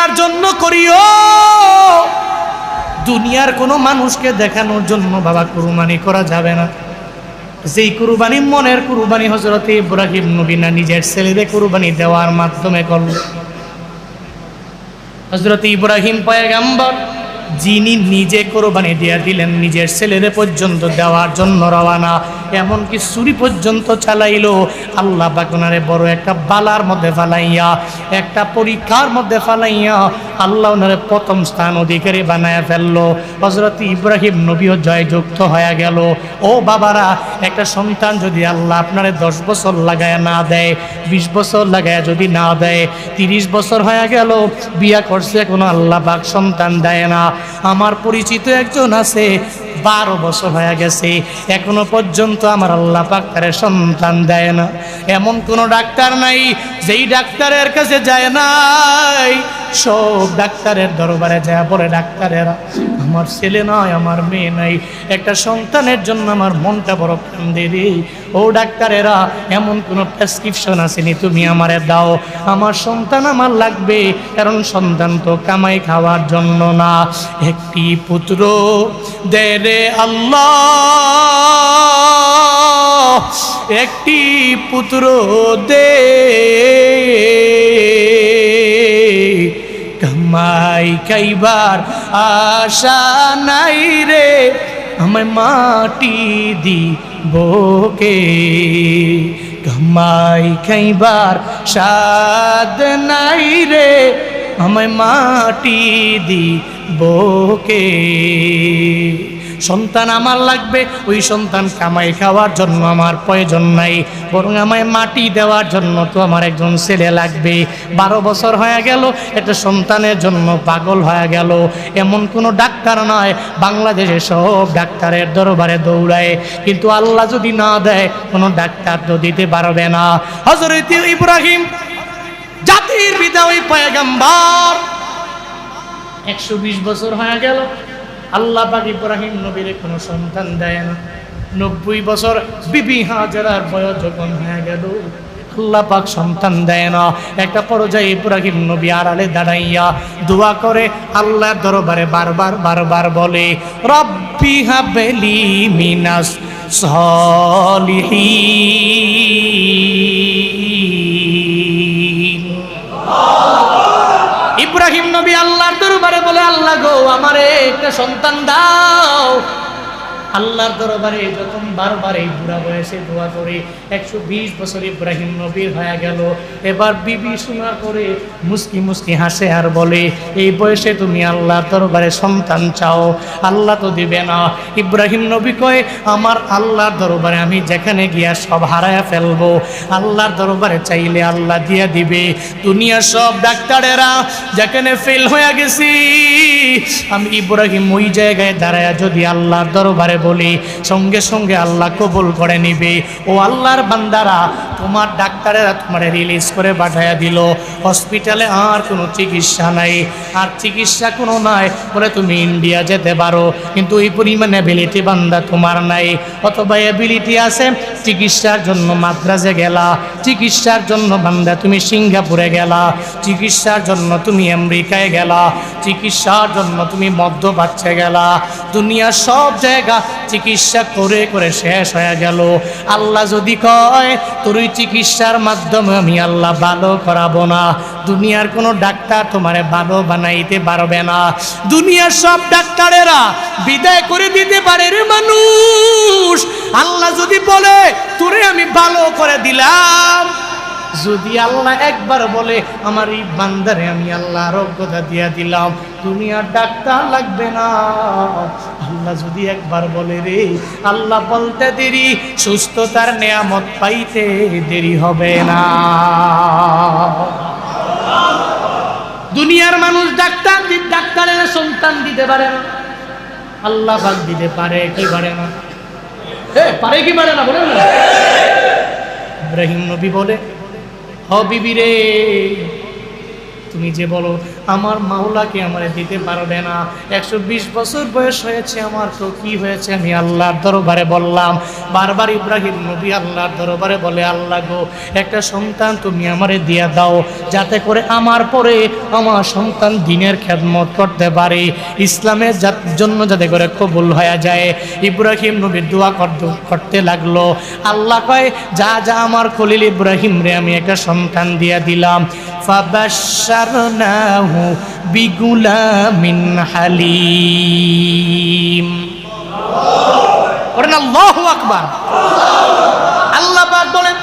আল্লাহর জন্য করিও। দুনিয়ার কোনো মানুষকে দেখানোর জন্য বাবা কুরবানি করা যাবে না। যেই কুরবানি মনের কুরবানি হযরত ইব্রাহিম নবী না নিজের ছেলেদের কুরবানি দেওয়ার মাধ্যমে করল। হযরত ইব্রাহিম পয়গম্বর যিনি নিজে কোরবানি দিয়ে দিলেন, নিজের ছেলেদের পর্যন্ত দেওয়ার জন্য রওনা, এমনকি ছুরি পর্যন্ত চালাইলো। আল্লাহ পাক ওনারে বড় একটা বালার মধ্যে ফালাইয়া, একটা পরীক্ষার মধ্যে ফালাইয়া আল্লাহ ওনারে প্রথম স্থান অধিকারী বানায় ফেললো। হযরত ইব্রাহিম নবীও জয়যুক্ত হয়ে গেল। ও বাবারা, একটা সন্তান যদি আল্লাহ আপনারে 10 বছর লাগায় না দেয়, 20 বছর লাগায় যদি না দেয়, 30 বছর হয়ে গেল বিয়া করছে, কোনো আল্লাহ পাক সন্তান দেয় না। আমার পরিচিত একজন আছে, 12 বছর হয়ে গেছে, এখনো পর্যন্ত আমার আল্লাহ পাক তারে সন্তান দেয় না। এমন কোনো ডাক্তার নাই যেই ডাক্তারের কাছে যায় নাই। সব ডাক্তারের দরবারে যায় বলে, ডাক্তারেরা আমার ছেলে নয়, আমার মেয়ে নাই, একটা সন্তানের জন্য আমার মনটা বড় কান্দে রে। ও ডাক্তারেরা, এমন কোনো প্রেসক্রিপশন আসেনি তুমি আমারে দাও, আমার সন্তান আমার লাগবে। কারণ সন্তান তো কামাই খাওয়ার জন্য না, একটি পুত্র দে রে আল্লাহ, একটি পুত্র দে, কামাই খাইবার আশা নাই রে, আমায় মাটি দিবকে, কামাই খাইবার সাদ নাই রে, আমায় মাটি দিবকে। সন্তান আমার লাগবে, ওই সন্তান কামাই খাওয়ার জন্য আমার প্রয়োজন নাই, বরং আমায় মাটি দেওয়ার জন্য তো আমার একজন ছেলে লাগবে। 12 বছর হয়ে গেল, একটা সন্তানের জন্য পাগল হয়ে গেল। এমন কোনো ডাক্তার নয়, বাংলাদেশে সব ডাক্তারের দরবারে দৌড়ায়, কিন্তু আল্লাহ যদি না দেয় কোনো ডাক্তার তো দিতে পারবে না। হযরত ইব্রাহিম জাতির বিদায়ী পয়গম্বর, 120 বছর হয়ে গেল, আল্লাহ পাক ইব্রাহিম নবীর কোনো সন্তান দেয় না। 90 বছর বিবি হাজেরার বয়স যখন হয়ে গেল, আল্লাহ পাক সন্তান দেয় না। একটা পর্যায়ে ইব্রাহিম নবী আড়ালে দাঁড়াইয়া দোয়া করে আল্লাহর দরবারে বারবার বলে, রব্বি হাবলি মিনাস সলিহিন। ইব্রাহিম নবী আল্লাহর দরবারে বলে, আল্লাহ গো, আমারে একটা সন্তান দাও। আল্লাহর দরবারে যখন বারবার এই বুড়া বয়সে দোয়া করে 120 বছর ইব্রাহিম নবীর হয়ে গেল, এবার বিবি শোনা করে মুস্কি মুস্কি হাসে আর বলে, এই বয়সে তুমি আল্লাহর দরবারে সন্তান চাও, আল্লাহ তো দিবে না। ইব্রাহিম নবী কয়, আমার আল্লাহর দরবারে আমি যেখানে গিয়া সব হারায়া ফেলবো, আল্লাহর দরবারে চাইলে আল্লাহ দিয়া দিবে। দুনিয়ার সব ডাক্তারেরা যেখানে ফেল হয়ে গেছি, আমি ইব্রাহিম ওই জায়গায় দাঁড়ায়া যদি আল্লাহর দরবারে বলি, সঙ্গে সঙ্গে আল্লাহ কবুল করে নিবে। ও আল্লাহর বান্দারা, তোমার ডাক্তারেরা তোমারে রিলিজ করে পাঠাইয়া দিল, হসপিটালে আর কোনো চিকিৎসা নাই, আর চিকিৎসা কোনো নাই বলে তুমি ইন্ডিয়া যেতে পারো, কিন্তু ওই পরিমাণ অ্যাবিলিটি বান্দা তোমার নাই। অথবা অ্যাবিলিটি আছে, চিকিৎসার জন্য মাদ্রাজে গেলা, চিকিৎসার জন্য বান্দা তুমি সিঙ্গাপুরে গেলা, চিকিৎসার জন্য তুমি আমেরিকায় গেলা, চিকিৎসার জন্য তুমি মধ্যপ্রাচ্যে গেলা, দুনিয়ার সব জায়গা চিকিৎসা করে করে শেষ হয়ে গেল। আল্লাহ যদি কয় তোর ওই চিকিৎসার মাধ্যমে আমি আল্লাহ ভালো করাবো না, দুনিয়ার কোনো ডাক্তার তোমারে ভালো বানাইতে পারবে না। দুনিয়ার সব ডাক্তারেরা বিদায় করে দিতে পারে রে মানুষ। আল্লাহ যদি বলে তোরে আমি ভালো করে দিলাম, যদি আল্লাহ একবার বলে আমার এই বান্দারে আমি আল্লাহ আরোগ্যতা দিয়া দিলাম, দুনিয়ার ডাক্তার লাগবে না। আল্লাহ যদি একবার বলে রে, আল্লাহ বলতে দেরি, সুস্থতার নেয়ামত পাইতে দেরি হবে না। দুনিয়ার মানুষ ডাক্তারের সন্তান দিতে পারে না, আল্লাহ পাক দিতে পারে কি পারে না? পারে কি পারে না বলেন না? ইব্রাহিম নবী বলে, ও বিবি রে, তুমি যে বলো আমার মাওলাকে আমারে দিতে পারবে না, 120 বছর বয়স হয়েছে আমার, তো কি হয়েছে? আমি আল্লাহর দরবারে বললাম। বারবার ইব্রাহিম নবী আল্লাহর দরবারে বলে, আল্লাহ গো, একটা সন্তান তুমি আমারে দিয়া দাও, যাতে করে আমার পরে আমার সন্তান দ্বীনের খেদমত করতে পারে, ইসলামের জন্য যাতে করে কবুল হয়ে যায়। ইব্রাহিম নবী দোয়া করতে লাগলো। আল্লাহ কয়, যা যা আমার খলিল ইব্রাহিম রে আমি একটা সন্তান দিয়া দিলাম। ফাবাশশারনাহু বিগুলামিন হালিম। বলেন আল্লাহু আকবার। আল্লাহ পাক বলেন,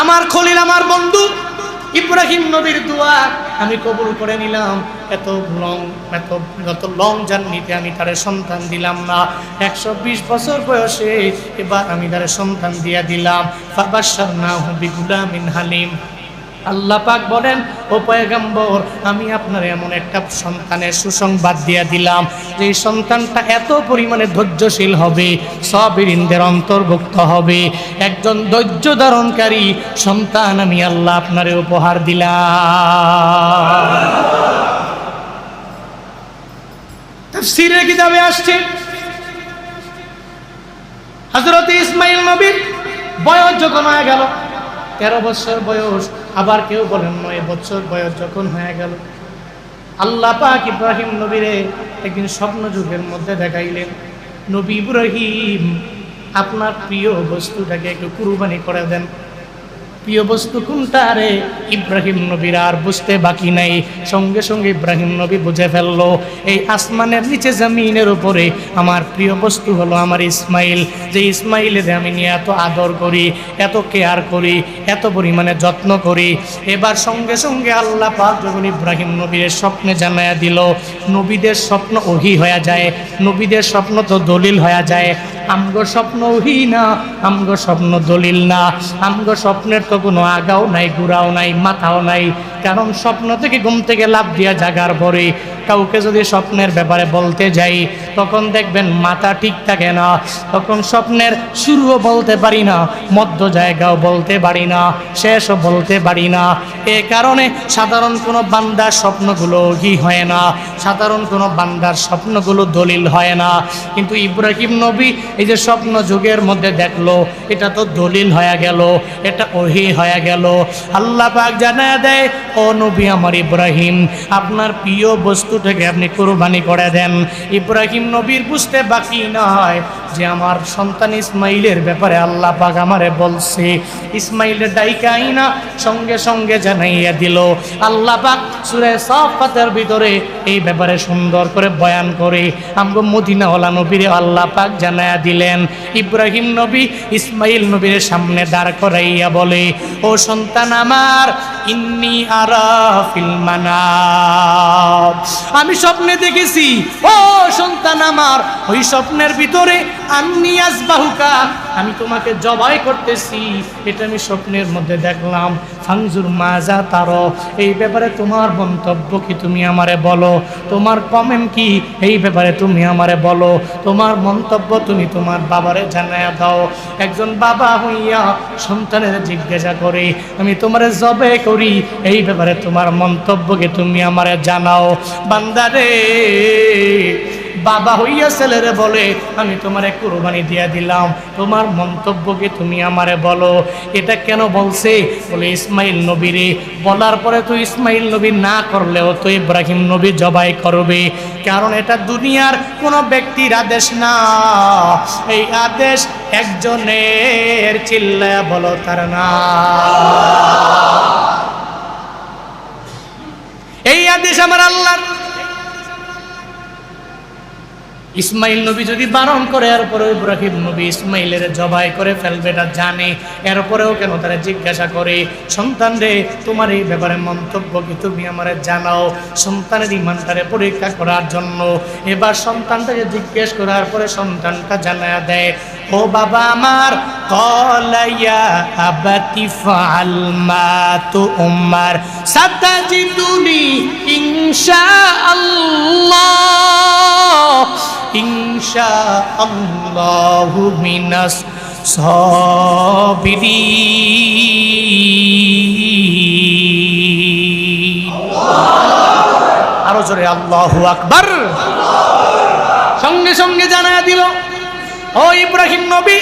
আমার খলিল, আমার বন্ধু ইব্রাহিম নবীর দোয়া আমি কবুল করে নিলাম। এত লং জার্নিতে আমি তারে সন্তান দিলাম না, 120 বছর বয়সে এবার আমি তারে সন্তান দিয়া দিলাম। ফাবাশশারনাহু বিগুলামিন হালিম। আল্লাহ পাক বলেন, ও পয়গম্বর, আমি আপনার এমন একটা সন্তানের সুসংবাদ দিয়া দিলাম যে এই সন্তানটা এত পরিমাণে ধৈর্যশীল হবে, সাবিরিনদের অন্তর্ভুক্ত হবে। একজন ধৈর্য ধারণকারী সন্তান আমি আল্লাহ আপনারে উপহার দিলাম। তাফসীরের কিতাবে আসছে, হযরত ইসমাঈল নবীর বয়স যখন হয়ে গেল 13 বছর বয়স, আবার কেউ বলেন 9 বছর বয়স যখন হয়ে গেল, আল্লাহ পাক ইব্রাহিম নবীরে একদিন স্বপ্ন যুগের মধ্যে দেখাইলেন, নবী ইব্রাহিম, আপনার প্রিয় বস্তুটাকে একটু কুরবানি করে দেন। প্রিয় বস্তু কোনটা রে? ইব্রাহিম নবীর আর বুঝতে বাকি নাই, সঙ্গে সঙ্গে ইব্রাহিম নবী বুঝে ফেললো, এই আসমানের নিচে জমিনের উপরে আমার প্রিয় বস্তু হলো আমার ইসমাইল। যে ইসমাইলের আমি নিয়ে এত আদর করি, এত কেয়ার করি, এত পরিমাণে যত্ন করি। এবার সঙ্গে সঙ্গে আল্লাহ পাক যখন ইব্রাহিম নবীর স্বপ্নে জানায়া দিল, নবীদের স্বপ্ন ওহী হয়ে যায়, নবীদের স্বপ্ন তো দলিল হয়ে যায়। আমগো স্বপ্ন ওহী না, আমগো স্বপ্ন দলিল না, আমগো স্বপ্নের তো কোনো আগাও নাই, গুড়াও নাই, মাথাও নাই। কারণ স্বপ্ন থেকে ঘুম থেকে লাফ দিয়া জাগার পরে কাউকে যদি স্বপ্নের ব্যাপারে বলতে যাই, তখন দেখবেন মাথা ঠিক থাকে না, তখন স্বপ্নের শুরুও বলতে পারি না, মধ্য জায়গাও বলতে পারি না, শেষও বলতে পারি না। এ কারণে সাধারণ কোনো বান্দার স্বপ্নগুলো ওহী হয় না, সাধারণ কোনো বান্দার স্বপ্নগুলো দলিল হয় না। কিন্তু ইব্রাহিম নবী এই যে স্বপ্ন যুগের মধ্যে দেখলো, এটা তো দলিল হয়ে গেল, এটা ওহী হয়ে গেল। আল্লাহ পাক জানায় দেয়, ও নবী আমার ইব্রাহিম, আপনার প্রিয় বস্তুটাকে আপনি কুরবানি করে দেন। ইব্রাহিম নবীর বুঝতে বাকি নয় যে আমার সন্তান ইসমাইলের ব্যাপারে আল্লাহ পাক আমারে বলছে। ইসমাইলের ডাইকাইনা সঙ্গে সঙ্গে জানাইয়া দিল। আল্লাহ পাক সূরা সাফাতের ভিতরে এই ব্যাপারে সুন্দর করে বয়ান করে আমগো মদিনাওয়ালা নবীরে আল্লাহ পাক জানাইয়া দিলেন। ইব্রাহিম নবী ইসমাইল নবীর সামনে দাঁড় করাইয়া বলে, ও সন্তান আমার, ইন্নী আরা ফিল মানাম, আমি স্বপ্নে দেখেছি, ও সন্তান আমার, ওই স্বপ্নের ভিতরে আন্নী আযবাহুকা, আমি তোমাকে জবাই করতেছি, এটা আমি স্বপ্নের মধ্যে দেখলাম। ফানজুর মাজা তারা, এই ব্যাপারে তোমার মন্তব্য কি, তুমি আমারে বলো, তোমার কমেন্ট কি এই ব্যাপারে তুমি আমারে বলো, তোমার মন্তব্য তুমি তোমার বাবারে জানায়া দাও। একজন বাবা হইয়া সন্তানের জিজ্ঞাসা করে, আমি তোমারে জবে করি, এই ব্যাপারে তোমার মন্তব্যকে তুমি আমারে জানাও। বান্দারে, বাবা হইয়া ছেলেরে বলে, আমি তোমারে কুরবানি দিয়া দিলাম, তোমার মন্তব্যকে তুমি আমারে বলো। এটা কেন বলছে? বলে ইসমাইল নবীরে বলার পরে তো ইসমাইল নবী না করলেও তো ইব্রাহিম নবী জবাই করবে, কারণ এটা দুনিয়ার কোনো ব্যক্তির আদেশ না, এই আদেশ একজনের, চিল্লায়া বলো তার না। এই আদেশ আমার আল্লাহর। ইসমাইল নবী যদি বারণ করে, এরপরেও ইব্রাহিম নবী ইসমাইলের জবাই করে ফেলবে, এটা জানে, এরপরেও কেন তারা জিজ্ঞাসা করে, সন্তান রে, তোমার এই ব্যাপারে মন্তব্য কি, তুমি আমারে জানাও। সন্তানের ইমানটারে পরীক্ষা করার জন্য এবার সন্তানটাকে জিজ্ঞেস করার পরে সন্তানটা জানায়া দেয়, ও বাবা আমার, কলাইয়া আবাতি ফাল মা তুমার সাতাজিদুনি ইনশাআল্লাহ, ইনশাআল্লাহু মিনাস সাবিরিন। আরো জোরে আল্লাহু আকবার। সঙ্গে সঙ্গে জানায়া দিল, ও ইব্রাহিম নবী,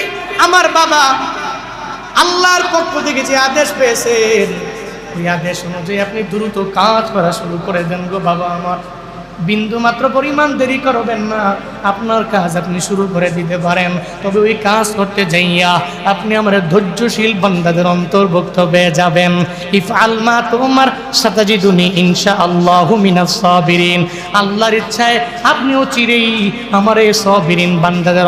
আমার বাবা আল্লাহর পক্ষ থেকে যে আদেশ পেয়েছেন ওই আদেশ অনুযায়ী আপনি দ্রুত কাজ করা শুরু করে দেন গো বাবা আমার। বিন্দু মাত্র পরিমাণ দেরি করবেন না, আপনার কাজ আপনি শুরু করে দিতে পারেন। তবে ওই কাজ করতে যাইয়া আপনি আমার ধৈর্যশীল বান্দাদের অন্তর্ভুক্ত হয়ে যাবেন। ইফআল মা তুমার সাতাজিদুনি ইনশাআল্লাহু মিনাস সাবিরিন। আল্লাহর ইচ্ছায় আপনিও চিরেই আমার এই সাবিরিন বান্দাদের